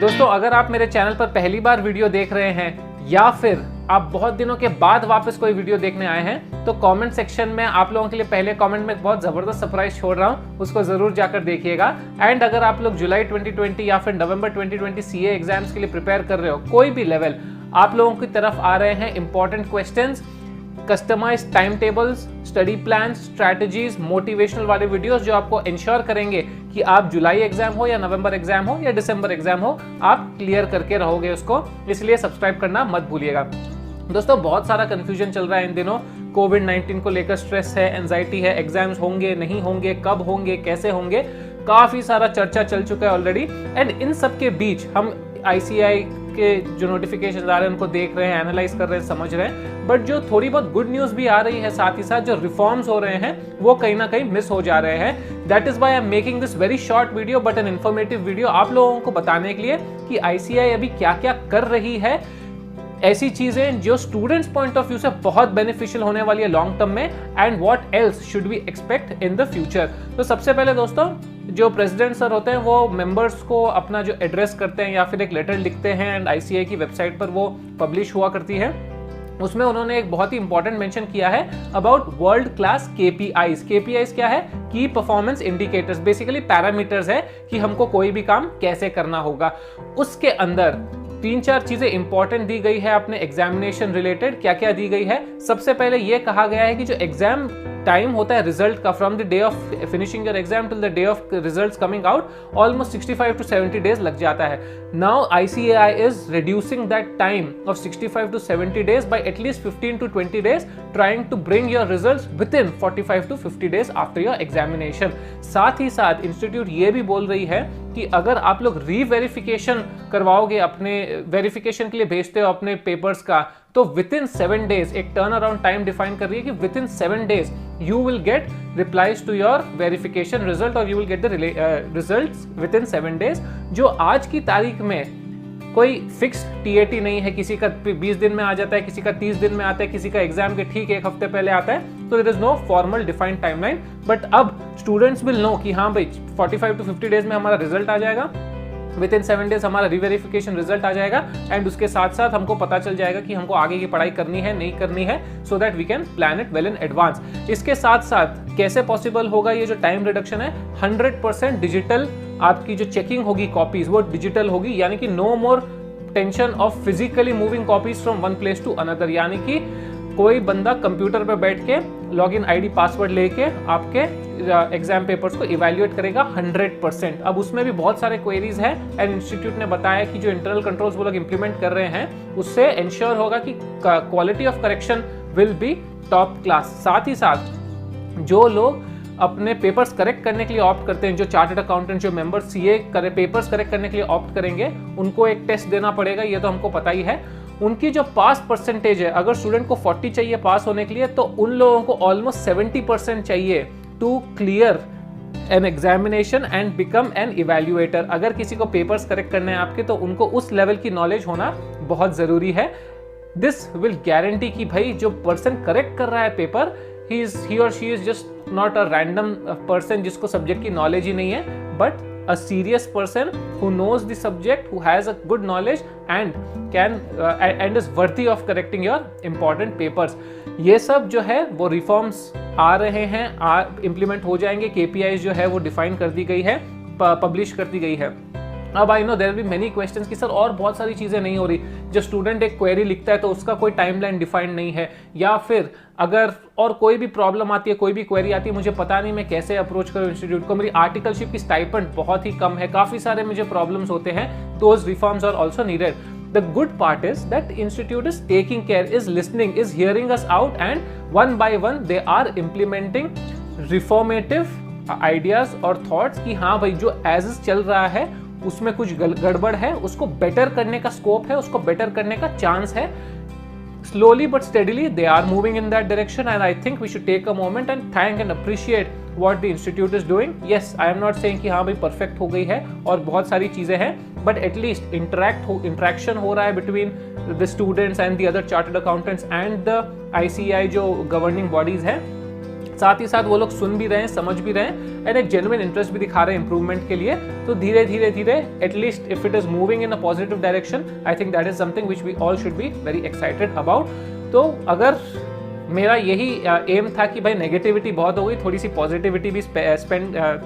दोस्तों, अगर आप मेरे चैनल पर पहली बार वीडियो देख रहे हैं या फिर आप बहुत दिनों के बाद वापस कोई वीडियो देखने आए हैं, तो कमेंट सेक्शन में आप लोगों के लिए पहले कमेंट में बहुत जबरदस्त सरप्राइज छोड़ रहा हूं, उसको जरूर जाकर देखिएगा। एंड अगर आप लोग जुलाई 2020 या फिर नवंबर 2020 सीए एग्जाम्स के लिए प्रिपेयर कर रहे हो, कोई भी लेवल, आप लोगों की तरफ आ रहे हैं important questions, customised time tables, study plan, strategies, motivational वाले वीडियोस जो आपको इंश्योर करेंगे कि आप जुलाई एग्जाम हो या नवंबर एग्जाम हो या दिसंबर एग्जाम हो, आप क्लियर करके रहोगे उसको। इसलिए सब्सक्राइब करना मत भूलिएगा। दोस्तों, बहुत सारा कंफ्यूजन चल रहा है इन दिनों। कोविड-19 को लेकर स्ट्रेस है, एंजाइटी है, एग्जाम्स होंगे नहीं होंगे, कब होंगे, कैसे होंगे, काफी सारा चर्चा चल चुका है ऑलरेडी। एंड इन सब के बीच हम ICAI के जो नोटिफिकेशन आ रहे हैं उनको देख रहे हैं, एनालाइज कर रहे हैं, समझ रहे हैं। बट जो थोड़ी बहुत गुड न्यूज भी आ रही है, साथ ही साथ जो रिफॉर्म्स हो रहे हैं वो कहीं ना कहीं मिस हो जा रहे हैं। That is why I am making this very short video but an informative video, आप लोगों को बताने के लिए कि ICAI अभी क्या क्या कर रही है, ऐसी चीजें जो स्टूडेंट्स पॉइंट ऑफ व्यू से बहुत बेनिफिशियल होने वाली है लॉन्ग टर्म में, and what else should we expect in the future. तो सबसे पहले दोस्तों, जो प्रेसिडेंट सर होते हैं वो मेंबर्स को अपना जो एड्रेस करते हैं या फिर एक लेटर लिखते हैं, एंड ICAI की वेबसाइट पर वो पब्लिश हुआ करती है। उसमें उन्होंने एक बहुत ही इंपॉर्टेंट मेंशन किया है about world class KPIs। KPIs क्या है? की परफॉर्मेंस इंडिकेटर्स, बेसिकली पैरामीटर्स है कि हमको कोई भी काम कैसे करना होगा। उसके अंदर 3-4 चीजें इंपॉर्टेंट दी गई है अपने एग्जामिनेशन रिलेटेड। क्या क्या दी गई है? सबसे पहले यह कहा गया है कि जो एग्जाम टाइम होता है रिजल्ट का, from the day of finishing your exam till the day of results coming out, almost 65 to 70 days लग जाता है। Now ICAI is reducing that time of 65 to 70 days by at least 15 to 20 days, trying to bring your results within 45 to 50 days after your examination. साथ ही साथ institute ये भी बोल रही है कि अगर आप लोग रीवेरिफिकेशन करवाओगे, अपने वेरिफिकेशन के लिए भेजते हो अपने पेपर्स का, तो विद इन 7 डेज, एक टर्न अराउंड टाइम डिफाइन कर रही है कि within 7 days you will get replies to your verification result और you will get the results within 7 days. जो आज की तारीख में कोई फिक्स TAT नहीं है, किसी का 20 दिन में आ जाता है, किसी का 30 दिन में आता है, किसी का एग्जाम के ठीक 1 हफ्ते पहले आता है, तो there is no formal defined timeline. But अब स्टूडेंट्स विल नो कि हाँ भाई 45 to 50 डेज में हमारा रिजल्ट आ जाएगा, विद इन 7 डेज हमारा रिवेरिफिकेशन रिजल्ट आ जाएगा, एंड उसके साथ साथ हमको पता चल जाएगा कि हमको आगे की पढ़ाई करनी है नहीं करनी है, so that we can plan it well in advance. इसके साथ साथ कैसे पॉसिबल होगा ये जो टाइम रिडक्शन है? 100% डिजिटल आपकी जो चेकिंग होगी कॉपीज वो डिजिटल होगी, यानी कि no more tension of physically moving copies from one place to another, यानी कि कोई बंदा कंप्यूटर पे बैठ के लॉगिन ID पासवर्ड लेके आपके एग्जाम पेपर्स को इवैल्यूएट करेगा 100%। अब उसमें भी बहुत सारे क्वेरीज हैं, एंड इंस्टीट्यूट ने बताया कि जो इंटरनल कंट्रोल्स वो लोग इंप्लीमेंट कर रहे हैं उससे इंश्योर होगा कि quality of correction will be top class. साथ ही साथ जो लोग अपने पेपर्स करेक्ट करने के लिए ऑप्ट करते हैं, जो चार्टर्ड अकाउंटेंट, जो मेंबर CA पेपर्स करेक्ट करने के लिए ऑप्ट करेंगे, उनको एक टेस्ट देना पड़ेगा, ये तो हमको पता ही है। उनकी जो पास परसेंटेज है, अगर स्टूडेंट को 40 चाहिए पास होने के लिए, तो उन लोगों को ऑलमोस्ट 70% चाहिए to clear an examination and become an evaluator. अगर किसी को पेपर्स करेक्ट करने हैं आपके, तो उनको उस लेवल की नॉलेज होना बहुत जरूरी है। दिस विल गारंटी कि भाई जो पर्सन करेक्ट कर रहा है paper, he or she is just not a random person जिसको सब्जेक्ट की नॉलेज ही नहीं है, but a serious person who knows the subject, who has a good knowledge and can and is worthy of correcting your important papers। ये सब जो है वो reforms आ रहे हैं, इम्प्लीमेंट हो जाएंगे। KPIs जो है वो डिफाइन कर दी गई है, पब्लिश कर दी गई है। अब I know there will be many questions कि सर और बहुत सारी चीज़ें नहीं हो रही। जब स्टूडेंट एक क्वेरी लिखता है तो उसका कोई टाइमलाइन डिफाइंड नहीं है, या फिर अगर और कोई भी प्रॉब्लम आती है, कोई भी क्वेरी आती है, मुझे पता नहीं मैं कैसे अप्रोच करूँ इंस्टीट्यूट को, मेरी आर्टिकलशिप की स्टाइपेंड बहुत ही कम है, काफ़ी सारे मुझे प्रॉब्लम्स होते हैं, those reforms are also needed. The good part is that institute is taking care, is listening, is hearing us out, and one by one they are implementing reformative ideas और thoughts कि हाँ भाई जो as is चल रहा है उसमें कुछ गड़बड़ है, उसको बेटर करने का स्कोप है, उसको बेटर करने का चांस है। Slowly but steadily they are moving in that direction, and I think we should take a moment and thank and appreciate what the institute is doing. Yes, I am not saying कि हाँ भाई perfect हो गई है और बहुत सारी चीज़ें हैं, but at least interaction हो रहा है between the students and the other chartered accountants and the ICAI जो governing bodies है। साथ ही साथ वो लोग सुन भी रहे हैं, समझ भी रहे हैं एंड एक जेन्युइन इंटरेस्ट भी दिखा रहे हैं इंप्रूवमेंट के लिए। तो धीरे धीरे धीरे at least if it is moving in a positive direction, I think that is something which we all should be very excited about. तो अगर मेरा यही एम था कि भाई नेगेटिविटी बहुत हो गई, थोड़ी सी पॉजिटिविटी भी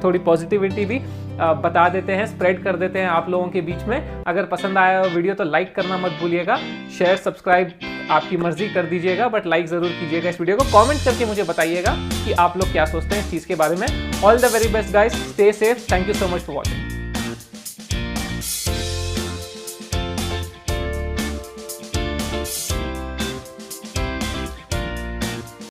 थोड़ी पॉजिटिविटी भी बता देते हैं, स्प्रेड कर देते हैं आप लोगों के बीच में। अगर पसंद आया हो वीडियो तो लाइक करना मत भूलिएगा, शेयर सब्सक्राइब आपकी मर्जी कर दीजिएगा, बट लाइक जरूर कीजिएगा इस वीडियो को। कमेंट करके मुझे बताइएगा कि आप लोग क्या सोचते हैं इस चीज़ के बारे में। All the very best guys, stay safe, thank you so much for watching.